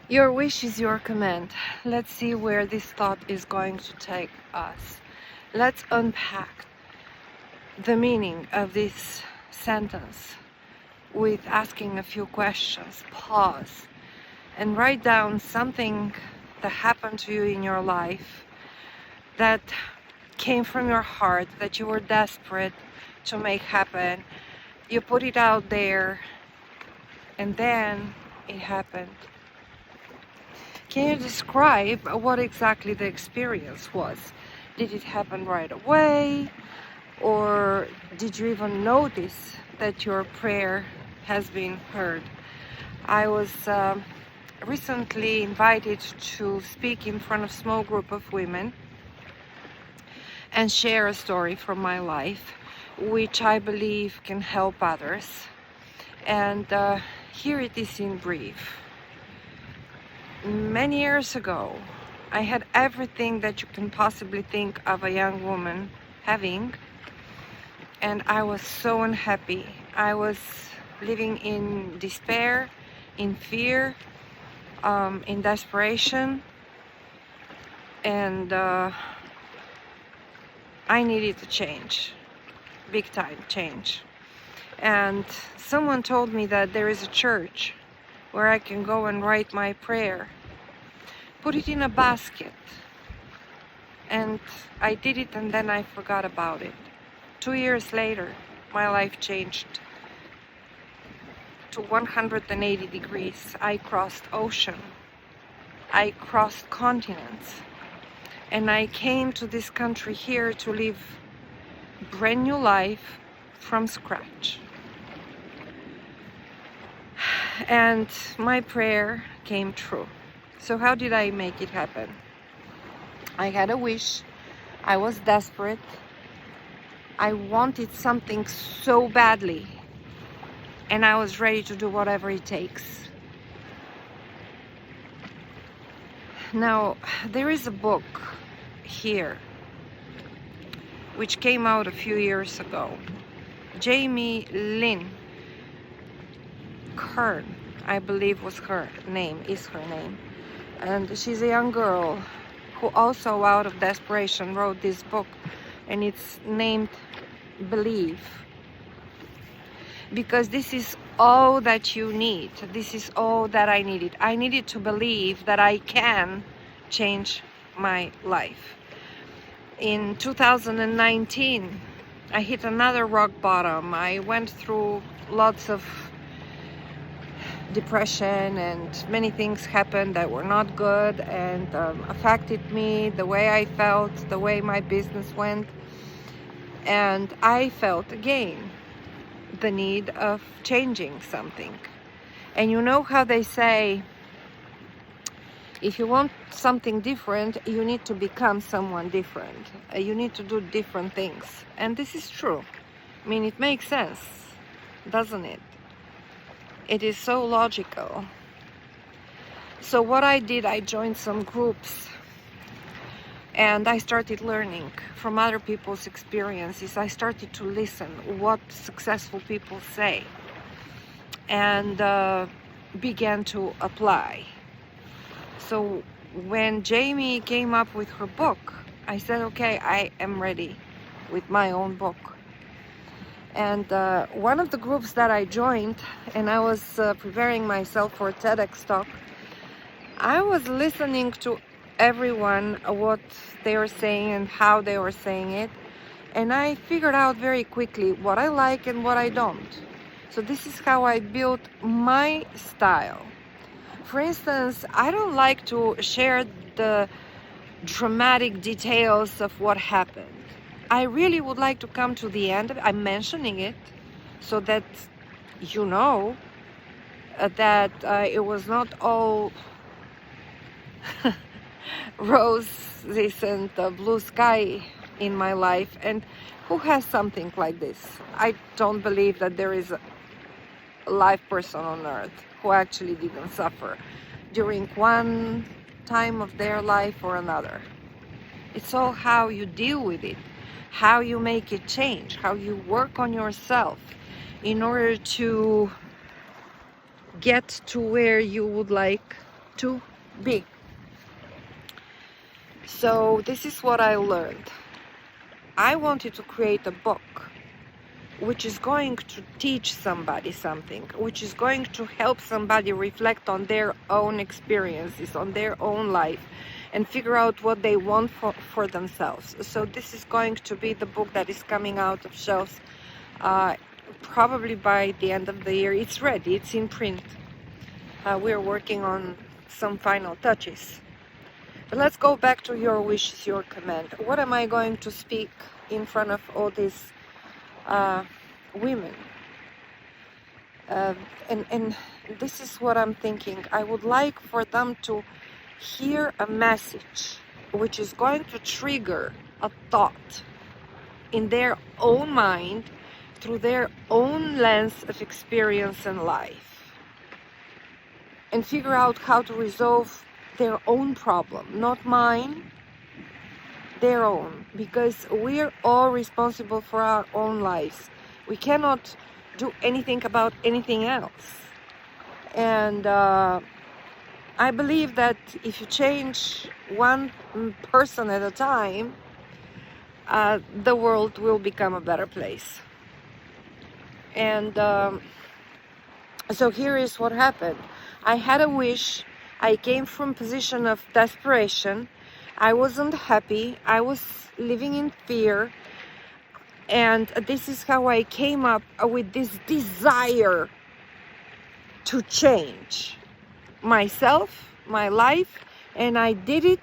Your wish is your command. Let's see where this thought is going to take us. Let's unpack the meaning of this sentence with asking a few questions. Pause and write down something that happened to you in your life that came from your heart, that you were desperate to make happen. You put it out there and then it happened. Can you describe what exactly the experience was? Did it happen right away? Or did you even notice that your prayer has been heard? I was recently invited to speak in front of a small group of women and share a story from my life, which I believe can help others. And here it is in brief. Many years ago, I had everything that you can possibly think of a young woman having, and I was so unhappy. I was living in despair, in fear, in desperation, and I needed to change, big time change. And someone told me that there is a church where I can go and write my prayer, put it in a basket, and I did it, and then I forgot about it. 2 years later, my life changed to 180 degrees. I crossed ocean, I crossed continents, and I came to this country here to live brand new life from scratch. And my prayer came true. So how did I make it happen? I had a wish. I was desperate. I wanted something so badly, and I was ready to do whatever it takes. Now, there is a book here which came out a few years ago. Jamie Lynn Kern, I believe was her name, is her name. And she's a young girl who also out of desperation wrote this book, and it's named Believe. Because this is all that you need. This is all that I needed. I needed to believe that I can change my life. In 2019, I hit another rock bottom. I went through lots of depression, and many things happened that were not good and affected me, the way I felt, the way my business went. And I felt again the need of changing something. And you know how they say, if you want something different, you need to become someone different. You need to do different things. And this is true. I mean, it makes sense, doesn't it? It is so logical. So what I did, I joined some groups, and I started learning from other people's experiences. I started to listen what successful people say, and began to apply. So when Jamie came up with her book, I said, okay, I am ready with my own book. And one of the groups that I joined, and I was preparing myself for a TEDx talk, I was listening to everyone, what they were saying and how they were saying it, and I figured out very quickly what I like and what I don't. So this is how I built my style. For instance, I don't like to share the dramatic details of what happened. I really would like to come to the end of it. I'm mentioning it so that you know that it was not all roses and blue sky in my life. And who has something like this? I don't believe that there is a live person on earth who actually didn't suffer during one time of their life or another. It's all how you deal with it, how you make it change, how you work on yourself in order to get to where you would like to be. So this is what I learned. I wanted to create a book which is going to teach somebody something, which is going to help somebody reflect on their own experiences, on their own life, and figure out what they want for themselves. So this is going to be the book that is coming out of shelves probably by the end of the year. It's ready, it's in print. We're working on some final touches. But let's go back to your wishes, your command. What am I going to speak in front of all these women? And this is what I'm thinking. I would like for them to hear a message which is going to trigger a thought in their own mind through their own lens of experience and life, and figure out how to resolve their own problem, not mine, their own, because we're all responsible for our own lives. We cannot do anything about anything else. And I believe that if you change one person at a time, the world will become a better place. And so here is what happened. I had a wish. I came from a position of desperation. I wasn't happy. I was living in fear. And this is how I came up with this desire to change myself, my life. And I did it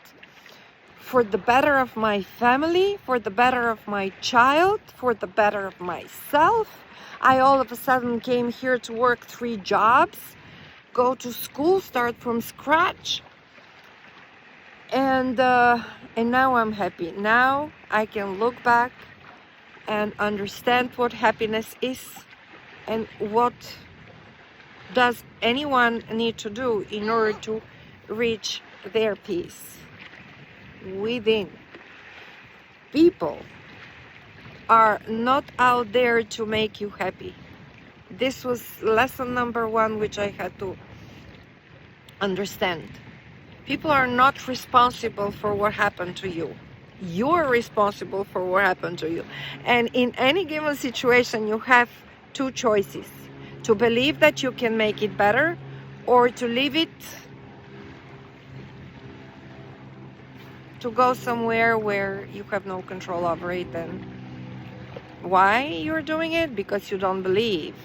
for the better of my family, for the better of my child, for the better of myself. I all of a sudden came here to work 3 jobs, go to school, start from scratch, and now I'm happy. Now I can look back and understand what happiness is, and what does anyone need to do in order to reach their peace within. People are not out there to make you happy. This was lesson number 1, which I had to understand. People are not responsible for what happened to you. You're responsible for what happened to you. And in any given situation, you have 2 choices: to believe that you can make it better, or to leave it to go somewhere where you have no control over it. And why you're doing it? Because you don't believe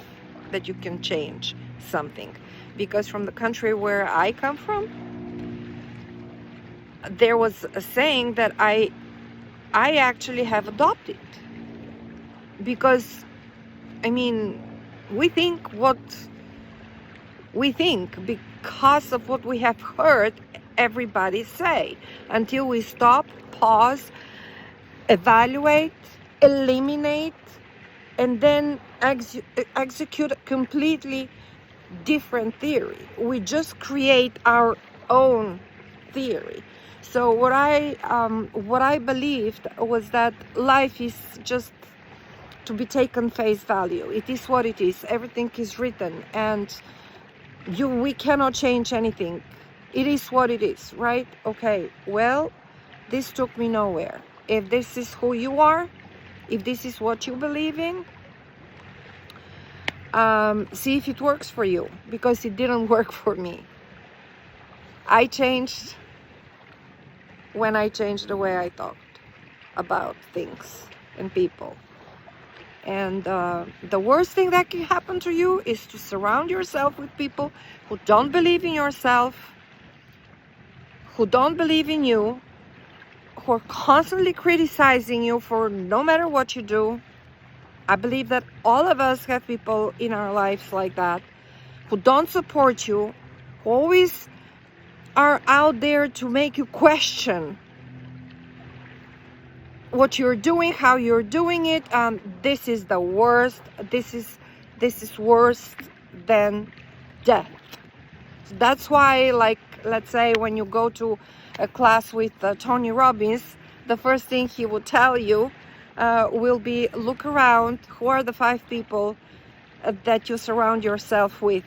that you can change something. Because from the country where I come from, there was a saying that I actually have adopted. Because, I mean, we think what we think because of what we have heard everybody say, until we stop, pause, evaluate, eliminate, and then execute a completely different theory. We just create our own theory. So what I believed was that life is just to be taken face value. It is what it is. Everything is written, and we cannot change anything. It is what it is, right? Okay, well, this took me nowhere. If this is who you are, if this is what you believe in, see if it works for you, because it didn't work for me. I changed when I changed the way I thought about things and people. And the worst thing that can happen to you is to surround yourself with people who don't believe in yourself, who don't believe in you, who are constantly criticizing you for no matter what you do. I believe that all of us have people in our lives like that, who don't support you, who always are out there to make you question what you're doing, how you're doing it. This is the worst. This is worse than death. So that's why, like, let's say when you go to a class with Tony Robbins, the first thing he will tell you will be, look around. Who are the 5 people that you surround yourself with?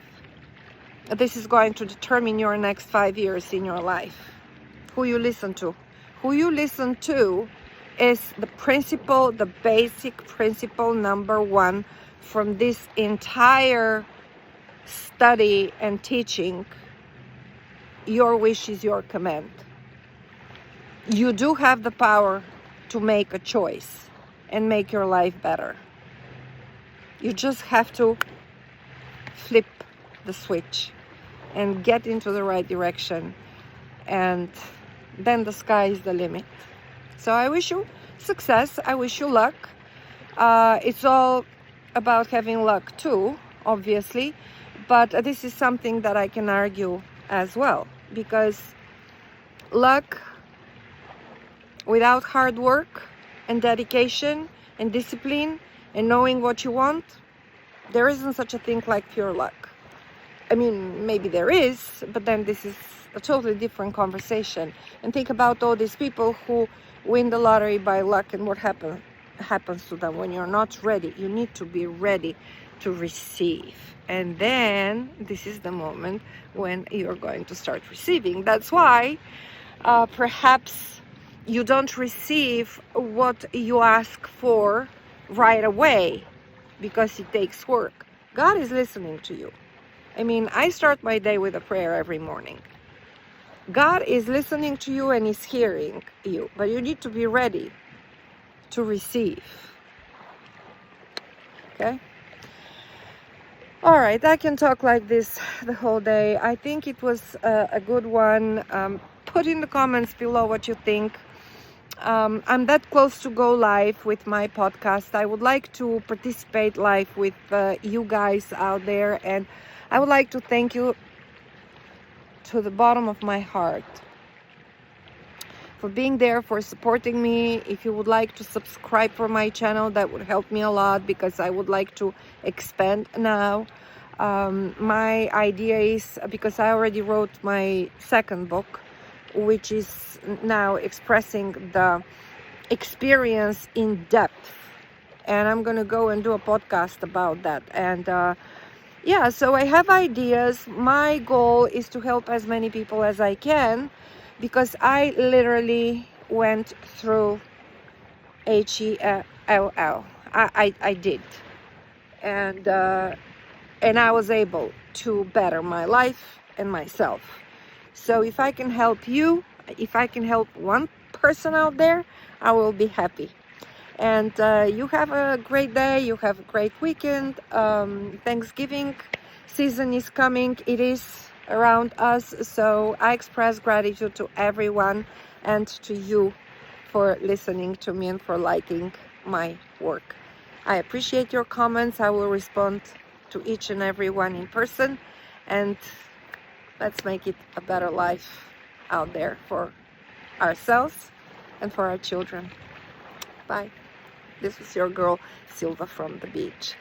This is going to determine your next 5 years in your life. Who you listen to. Who you listen to is the principle, the basic principle number one from this entire study and teaching. Your wish is your command. You do have the power to make a choice and make your life better. You just have to flip the switch and get into the right direction, and then the sky is the limit. So I wish you success. I wish you luck. It's all about having luck too, obviously, but this is something that I can argue as well, because luck without hard work and dedication and discipline and knowing what you want, there isn't such a thing like pure luck. I mean, maybe there is, but then this is a totally different conversation. And think about all these people who win the lottery by luck, and what happens to them when you're not ready. You need to be ready to receive. And then this is the moment when you're going to start receiving. That's why perhaps you don't receive what you ask for right away, because it takes work. God is listening to you. I mean, I start my day with a prayer every morning. God is listening to you and He's hearing you, but you need to be ready to receive. Okay? All right, I can talk like this the whole day. I think it was a good one. Put in the comments below what you think. I'm that close to go live with my podcast. I would like to participate live with you guys out there, and I would like to thank you to the bottom of my heart for being there, for supporting me. If you would like to subscribe for my channel, that would help me a lot, because I would like to expand now. My idea is, because I already wrote my second book, which is now expressing the experience in depth, and I'm gonna go and do a podcast about that. And yeah, so I have ideas. My goal is to help as many people as I can, because I literally went through HELL. I did, and I was able to better my life and myself. So if I can help you, if I can help one person out there, I will be happy. And you have a great day, you have a great weekend. Thanksgiving season is coming. It is around us, so I express gratitude to everyone and to you for listening to me and for liking my work. I appreciate your comments. I will respond to each and every one in person, and let's make it a better life out there for ourselves and for our children. Bye. This was your girl Silva from the beach.